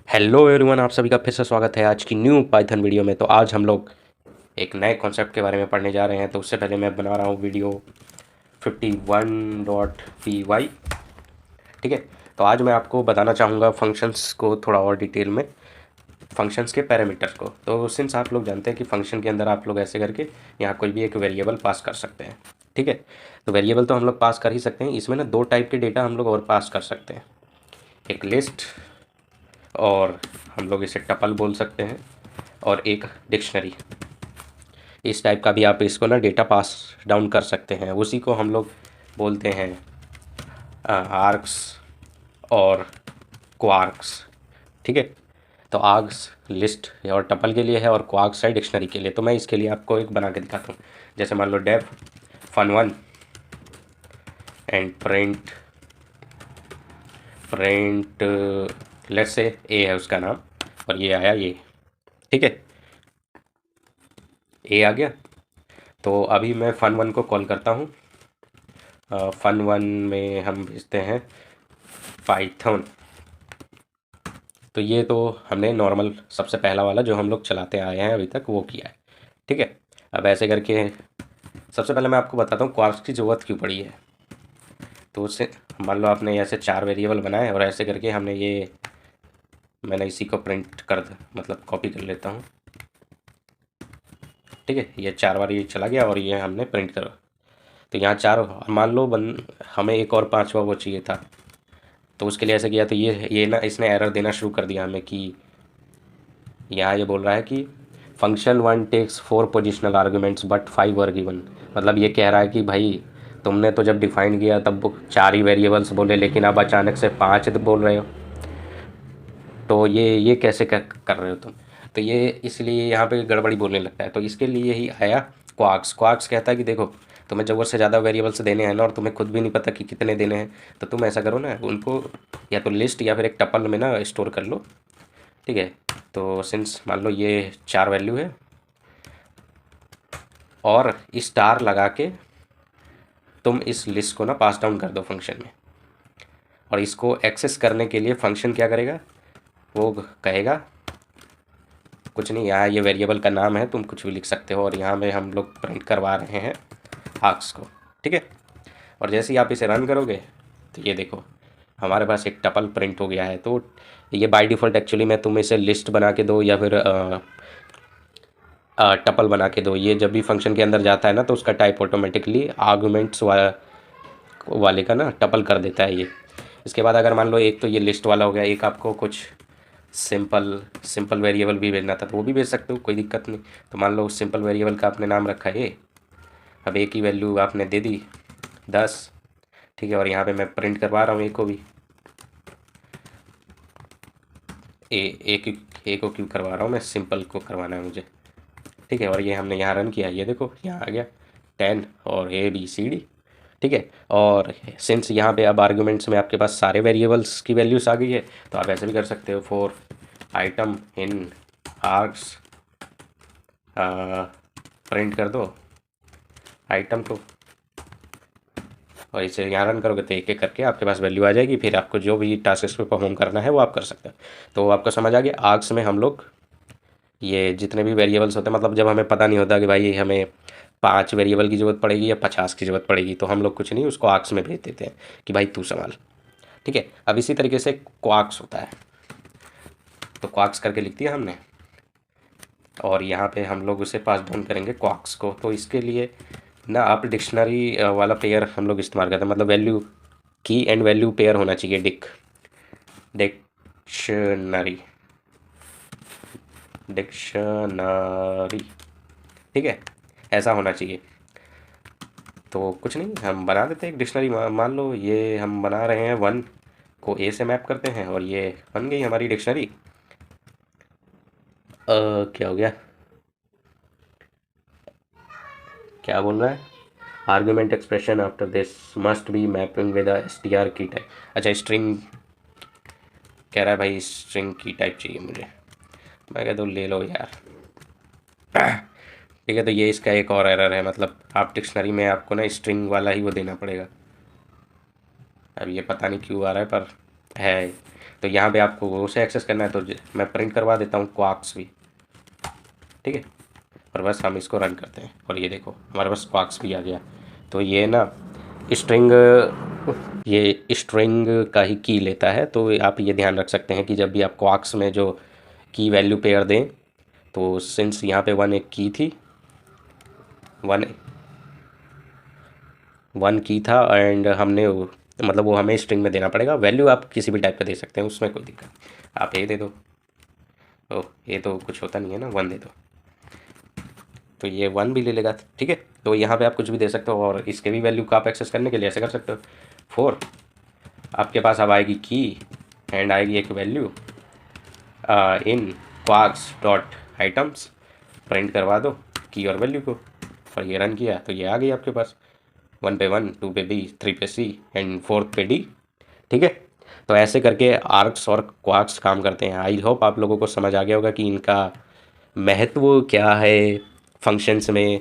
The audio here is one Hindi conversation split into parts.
हेलो एवरीवन, आप सभी का फिर से स्वागत है आज की न्यू पाइथन वीडियो में। तो आज हम लोग एक नए कॉन्सेप्ट के बारे में पढ़ने जा रहे हैं। तो उससे पहले मैं बना रहा हूँ वीडियो 51.py। ठीक है। तो आज मैं आपको बताना चाहूँगा फंक्शंस को थोड़ा और डिटेल में, फंक्शंस के पैरामीटर्स को। तो सिंस आप लोग जानते हैं कि फंक्शन के अंदर आप लोग ऐसे करके यहाँ कोई भी एक वेरिएबल पास कर सकते हैं। ठीक है। तो वेरिएबल तो हम लोग पास कर ही सकते हैं, इसमें ना दो टाइप के डेटा हम लोग और पास कर सकते हैं, एक लिस्ट और हम लोग इसे टपल बोल सकते हैं, और एक डिक्शनरी। इस टाइप का भी आप इसको ना डेटा पास डाउन कर सकते हैं। उसी को हम लोग बोलते हैं आर्क्स और क्वार्क्स। ठीक है। तो आर्क्स लिस्ट और टपल के लिए है और क्वार्क्स है डिक्शनरी के लिए। तो मैं इसके लिए आपको एक बना के दिखाता हूँ। जैसे मान लो def fun1 and print let's say a है उसका नाम, और ये आया ये। ठीक है, ए आ गया। तो अभी मैं fun1 को कॉल करता हूँ। fun1 में हम भेजते हैं पाइथन। तो ये तो हमने नॉर्मल सबसे पहला वाला जो हम लोग चलाते आए हैं अभी तक वो किया है। ठीक है। अब ऐसे करके सबसे पहले मैं आपको बताता हूँ क्वार्क्स की ज़रूरत क्यों पड़ी है। तो उससे मान लो आपने ऐसे 4 वेरिएबल बनाए और ऐसे करके हमने ये, मैंने इसी को प्रिंट कर मतलब कॉपी कर लेता हूँ। ठीक है, ये 4 बार ये चला गया और ये हमने प्रिंट करा। तो यहाँ 4 मान लो हमें एक और 5वां वो चाहिए था। तो उसके लिए ऐसे किया, तो ये ना इसने एरर देना शुरू कर दिया हमें कि यहाँ ये बोल रहा है कि function 1 takes 4 positional arguments but 5 were given. मतलब ये कह रहा है कि भाई तुमने तो जब डिफाइन किया तब वो 4 ही वेरिएबल्स बोले, लेकिन अब अचानक से 5 बोल रहे हो। तो ये कैसे कर रहे हो तुम। तो ये इसलिए यहाँ पे गड़बड़ी बोलने लगता है। तो इसके लिए ही आया क्वार्क्स। क्वार्क्स कहता है कि देखो तुम्हें ज़रूरत से ज़्यादा वेरिएबल्स देने हैं ना, और तुम्हें खुद भी नहीं पता कि कितने देने हैं। तो तुम ऐसा करो ना, उनको या तो लिस्ट या फिर एक टपल में ना स्टोर कर लो। ठीक है। तो सिंस मान लो ये 4 वैल्यू है, और स्टार लगा के तुम इस लिस्ट को ना पास डाउन कर दो फंक्शन में। और इसको एक्सेस करने के लिए फंक्शन क्या करेगा, वो कहेगा कुछ नहीं, यहाँ ये वेरिएबल का नाम है, तुम कुछ भी लिख सकते हो। और यहाँ में हम लोग प्रिंट करवा रहे हैं आर्क्स को। ठीक है। और जैसे ही आप इसे रन करोगे तो ये देखो हमारे पास एक टपल प्रिंट हो गया है। तो ये बाय डिफ़ॉल्ट एक्चुअली मैं तुम इसे लिस्ट बना के दो या फिर टपल बना के दो, ये जब भी फंक्शन के अंदर जाता है ना तो उसका टाइप ऑटोमेटिकली आर्गूमेंट्स वाले का ना टपल कर देता है ये। इसके बाद अगर मान लो एक तो ये लिस्ट वाला हो गया, एक आपको कुछ सिंपल वेरिएबल भी भेजना था तो वो भी भेज सकते हो, कोई दिक्कत नहीं। तो मान लो सिंपल वेरिएबल का आपने नाम रखा है ए। अब ए की वैल्यू आपने दे दी 10। ठीक है। और यहाँ पे मैं प्रिंट करवा रहा हूँ ए को भी। ए को क्यों करवा रहा हूँ मैं, सिंपल को करवाना है मुझे। ठीक है। और ये हमने यहाँ रन किया, ये देखो यहाँ आ गया 10 और ABCD। ठीक है। और सिंस यहाँ पे अब आर्ग्यूमेंट्स में आपके पास सारे वेरिएबल्स की वैल्यूज़ आ गई है, तो आप ऐसे भी कर सकते हो for item in arcs, print कर दो आइटम को, और इसे यहाँ रन करोगे तो एक एक करके आपके पास वैल्यू आ जाएगी। फिर आपको जो भी टास्क पे परफॉर्म करना है वो आप कर सकते हैं। तो आपको समझ आ गया, आर्क्स में हम लोग ये जितने भी वेरिएबल्स होते हैं, मतलब जब हमें पता नहीं होता कि भाई हमें 5 वेरिएबल की ज़रूरत पड़ेगी या 50 की ज़रूरत पड़ेगी, तो हम लोग कुछ नहीं, उसको आर्क्स में भेज देते हैं कि भाई तू संभाल। ठीक है। अब इसी तरीके से क्वार्क्स होता है। तो क्वार्क्स करके लिख दिया हमने, और यहाँ पे हम लोग उसे पास डाउन करेंगे क्वार्क्स को। तो इसके लिए ना आप डिक्शनरी वाला पेयर हम लोग इस्तेमाल करते हैं, मतलब वैल्यू की एंड वैल्यू पेयर होना चाहिए, डिक्शनरी डिक्शनरी। ठीक है, ऐसा होना चाहिए। तो कुछ नहीं, हम बना देते हैं एक डिक्शनरी। मान लो ये हम बना रहे हैं 1 को ए से मैप करते हैं, और ये बन गई हमारी डिक्शनरी। क्या हो गया, क्या बोल रहा है, argument expression after this must be mapping with STR की टाइप। अच्छा, स्ट्रिंग कह रहा है भाई, स्ट्रिंग की टाइप चाहिए मुझे। मैं कहता हूँ ले लो यार। ठीक है। तो ये इसका एक और एरर है, मतलब आप डिक्शनरी में आपको ना स्ट्रिंग वाला ही वो देना पड़ेगा। अब ये पता नहीं क्यों आ रहा है, पर है। तो यहाँ पे आपको उसे एक्सेस करना है, तो मैं प्रिंट करवा देता हूँ क्वार्क्स भी, ठीक है। और बस हम इसको रन करते हैं और ये देखो हमारे पास क्वार्क्स भी आ गया। तो ये ना स्ट्रिंग ये स्ट्रिंग का ही की लेता है, तो आप ये ध्यान रख सकते हैं कि जब भी आप क्वार्क्स में जो की वैल्यू पेयर दें, तो सिंस यहाँ पे वन एक की थी, वन वन की था एंड हमने मतलब वो हमें स्ट्रिंग में देना पड़ेगा। वैल्यू आप किसी भी टाइप का दे सकते हैं, उसमें कोई दिक्कत नहीं। आप ए दे दो, ओह ये तो कुछ होता नहीं है ना, वन दे दो, तो ये वन भी ले लेगा, ठीक है। तो यहाँ पे आप कुछ भी दे सकते हो और इसके भी वैल्यू को आप एक्सेस करने के लिए ऐसे कर सकते हो। 4 आपके पास अब आएगी की एंड आएगी एक value in quarks dot items, print करवा दो की और वैल्यू को, और ये रन किया तो ये आ गई आपके पास 1 पे 1, 2 पे बी, 3 पे सी एंड 4 पे डी, ठीक है। तो ऐसे करके आर्क्स और क्वार्क्स काम करते हैं। आई होप आप लोगों को समझ आ गया होगा कि इनका महत्व क्या है फंक्शंस में,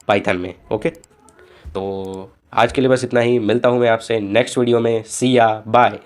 पाइथन में। ओके, तो आज के लिए बस इतना ही। मिलता हूँ मैं आपसे नेक्स्ट वीडियो में। सी या बाय।